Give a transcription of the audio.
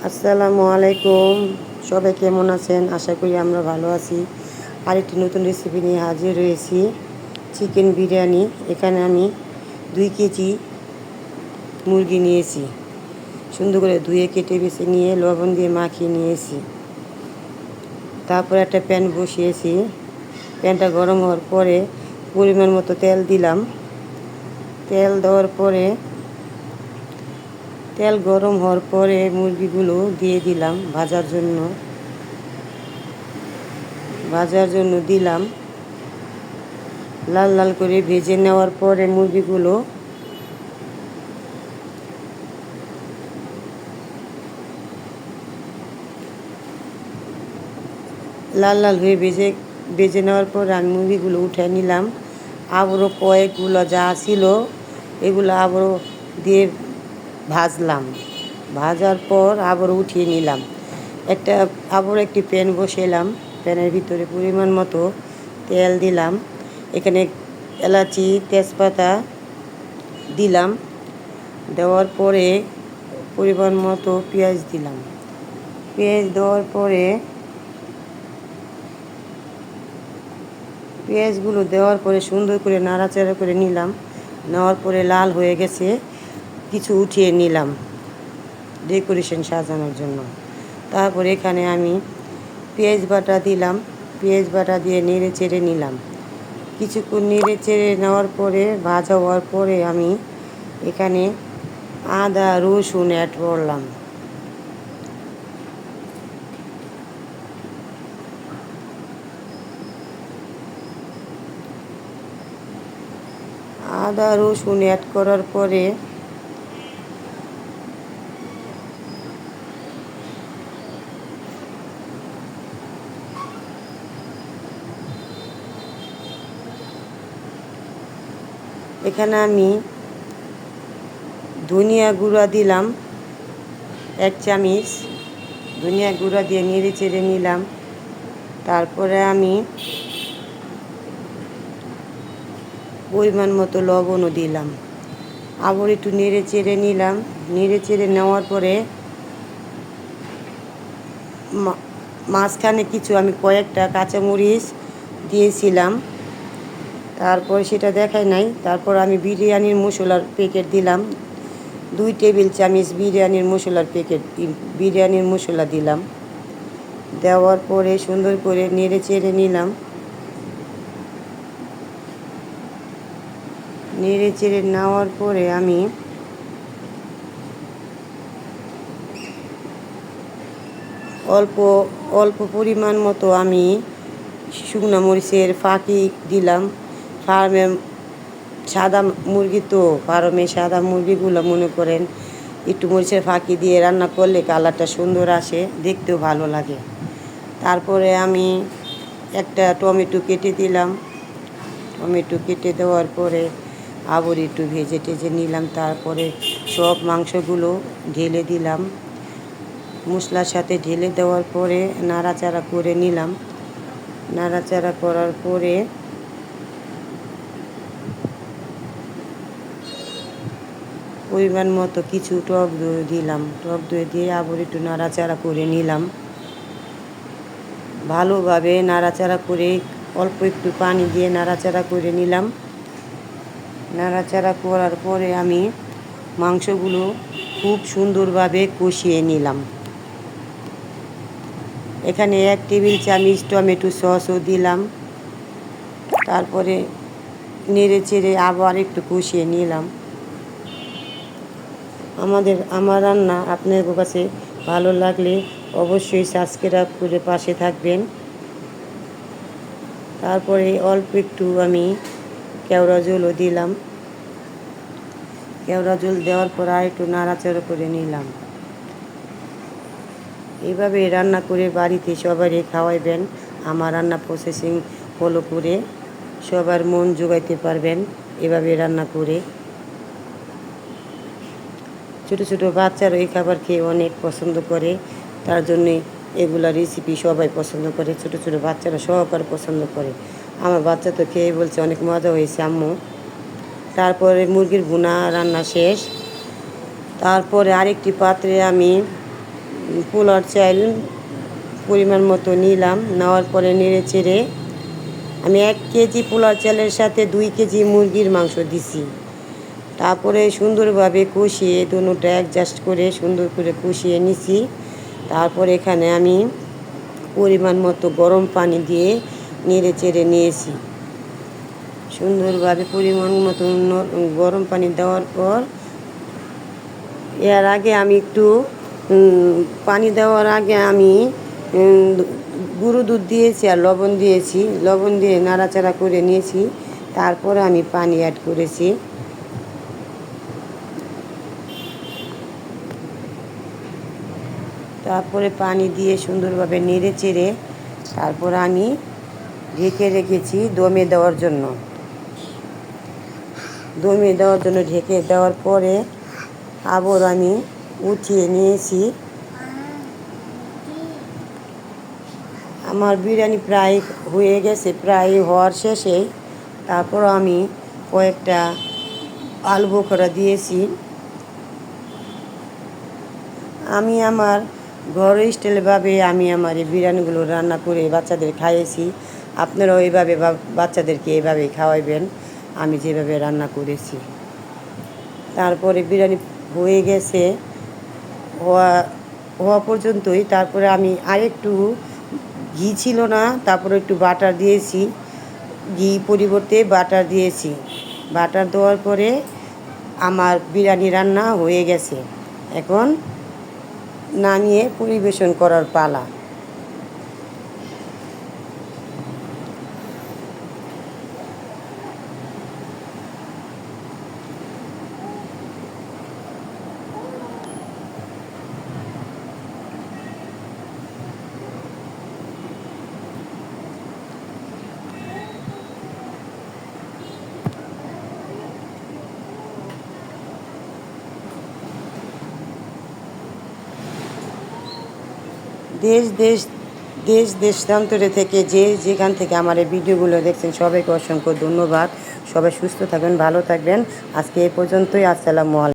আসসালামু আলাইকুম। সবাই কেমন আছেন? আশা করি আমরা ভালো আছি। আরেকটি নতুন রেসিপি নিয়ে হাজির হয়েছি, চিকেন বিরিয়ানি। এখানে আমি 2 কেজি মুরগি নিয়েছি, সুন্দর করে ধুয়ে কেটে বেছে নিয়ে লবণ দিয়ে মাখিয়ে নিয়েছি। তারপর একটা প্যান বসিয়েছি। প্যানটা গরম হওয়ার পরে পরিমাণ মতো তেল দিলাম। তেল দেওয়ার পরে তেল গরম হওয়ার পরে মুরগিগুলো দিয়ে দিলাম ভাজার জন্য দিলাম। লাল লাল করে ভেজে নেওয়ার পরে মুরগিগুলো লাল লাল হয়ে ভেজে নেওয়ার পর আমি মুরগিগুলো উঠে নিলাম। আবারও কয়েকগুলো যা ছিল এগুলো আবারও দিয়ে ভাজলাম। ভাজার পর আবারও উঠিয়ে নিলাম। আবারও একটি প্যান বসালাম। প্যানের ভিতরে পরিমাণ মতো তেল দিলাম। এখানে এলাচি তেজপাতা দিলাম। দেওয়ার পরে পরিমাণ মতো পেঁয়াজ দিলাম। পেঁয়াজ দেওয়ার পরে পেঁয়াজগুলো দেওয়ার পরে সুন্দর করে নাড়াচাড়া করে নিলাম। নেওয়ার পরে লাল হয়ে গেছে, কিছু উঠিয়ে নিলাম ডেকোরেশন সাজানোর জন্য। তারপরে এখানে আমি পেঁয়াজ বাটা দিলাম। পেঁয়াজ বাটা দিয়ে নেড়ে চেড়ে নিলাম। কিছুক্ষণ নেড়ে চেড়ে নেওয়ার পরে ভাজা হওয়ার পরে আমি এখানে আদা রসুন অ্যাড করলাম। আদা রসুন অ্যাড করার পরে এখানে আমি ধনিয়া গুঁড়া দিলাম 1 চামচ। ধনিয়া গুঁড়া দিয়ে নেড়ে চেড়ে নিলাম। তারপরে আমি পরিমাণ মতো লবণও দিলাম। আবার একটু নেড়ে চেড়ে নিলাম। নেড়ে চেড়ে নেওয়ার পরে মাঝখানে আমি কয়েকটা কাঁচামরিচ দিয়েছিলাম। তারপর সেটা দেখাই নাই। তারপর আমি বিরিয়ানির মশলার প্যাকেট দিলাম 2 টেবিল চামচ। বিরিয়ানির মশলা দিলাম। দেওয়ার পরে সুন্দর করে নেড়ে চেড়ে নিলাম। নেড়ে চেড়ে নেওয়ার পরে আমি অল্প পরিমাণ মতো আমি শুকনো মরিচের ফাঁকি দিলাম। ফার্মে সাদা মুরগিগুলো মনে করেন একটু মরিচের ফাঁকি দিয়ে রান্না করলে কালারটা সুন্দর আসে, দেখতেও ভালো লাগে। তারপরে আমি একটা টমেটো কেটে দিলাম। টমেটো কেটে দেওয়ার পরে আবার একটু ভেজে টেজে নিলাম। তারপরে সব মাংসগুলো ঢেলে দিলাম। মশলার সাথে ঢেলে দেওয়ার পরে নাড়াচাড়া করে নিলাম। নাড়াচাড়া করার পরে পরিমাণ মতো কিছু টক দই দিলাম। টক দই দিয়ে আবার একটু নাড়াচাড়া করে নিলাম। ভালোভাবে নাড়াচাড়া করে অল্প একটু পানি দিয়ে নাড়াচাড়া করে নিলাম। নাড়াচাড়া করার পরে আমি মাংসগুলো খুব সুন্দরভাবে কষিয়ে নিলাম। এখানে 1 টেবিল চামচ টমেটো সসও দিলাম। তারপরে নেড়ে চেড়ে আবার একটু কষিয়ে নিলাম। আমার রান্না আপনাদের কাছে ভালো লাগলে অবশ্যই সাবস্ক্রাইব করে পাশে থাকবেন। তারপরে অল্প একটু আমি কেওড়া জলও দিলাম। কেওড়া জল দেওয়ার পর আর একটু নাড়াচাড়া করে নিলাম। এভাবে রান্না করে বাড়িতে সবারই খাওয়াইবেন। আমার রান্না প্রসেসিং ফলো করে সবার মন জোগাইতে পারবেন এভাবে রান্না করে। ছোটো ছোটো বাচ্চারা এই খাবার খেয়ে অনেক পছন্দ করে, তার জন্যে এগুলা রেসিপি সবাই পছন্দ করে। ছোটো ছোটো বাচ্চারা সহকারে পছন্দ করে। আমার বাচ্চা তো খেয়ে বলছে অনেক মজা হয়েছে আম্মু। তারপরে মুরগির ভুনা রান্না শেষ। তারপরে আরেকটি পাত্রে আমি পোলার চাল পরিমাণ মতো নিলাম। নেওয়ার পরে নেড়ে চেড়ে আমি 1 কেজি পোলার চালের সাথে 2 কেজি মুরগির মাংস দিছি। তারপরে সুন্দরভাবে কষিয়ে দুটোটা অ্যাডজাস্ট করে সুন্দর করে কষিয়ে নিছি। তারপর এখানে আমি পরিমাণ মতো গরম পানি দিয়ে নেড়ে চেড়ে নিয়েছি। সুন্দরভাবে পরিমাণ মতো গরম পানি দেওয়ার পর এর আগে আমি একটু পানি দেওয়ার আগে আমি গুঁড়ো দুধ দিয়েছি আর লবণ দিয়েছি। লবণ দিয়ে নাড়াচাড়া করে নিয়েছি। তারপর আমি পানি অ্যাড করেছি। তারপরে পানি দিয়ে সুন্দরভাবে নেড়ে চেড়ে তারপর আমি ঢেকে রেখেছি দমে দেওয়ার জন্য। দমে দেওয়ার জন্য ঢেকে দেওয়ার পরে আবার আমি উঠিয়ে নিয়েছি। আমার বিরিয়ানি প্রায় হয়ে গেছে, প্রায় হওয়ার শেষে। তারপর আমি কয়েকটা আলু বোখরা দিয়েছি। আমি আমার ঘরের স্টাইলভাবে আমি আমার এই বিরিয়ানিগুলো রান্না করে বাচ্চাদের খাইয়েছি। আপনারাও এইভাবে বাচ্চাদেরকে এইভাবেই খাওয়াইবেন আমি যেভাবে রান্না করেছি। তারপরে বিরিয়ানি হয়ে গেছে, হওয়া পর্যন্তই। তারপরে আমি আরেকটু ঘি ছিল না, তারপরে একটু বাটার দিয়েছি। ঘি পরিবর্তে বাটার দিয়েছি। বাটার দেওয়ার পরে আমার বিরিয়ানি রান্না হয়ে গেছে। এখন নামিয়ে পরিবেশন করার পালা। দেশান্তরে থেকে যেখান থেকে আমার এই ভিডিওগুলো দেখছেন সবাইকে অসংখ্য ধন্যবাদ। সবাই সুস্থ থাকবেন, ভালো থাকবেন। আজকে এই পর্যন্তই। আসসালামু আলাইকুম।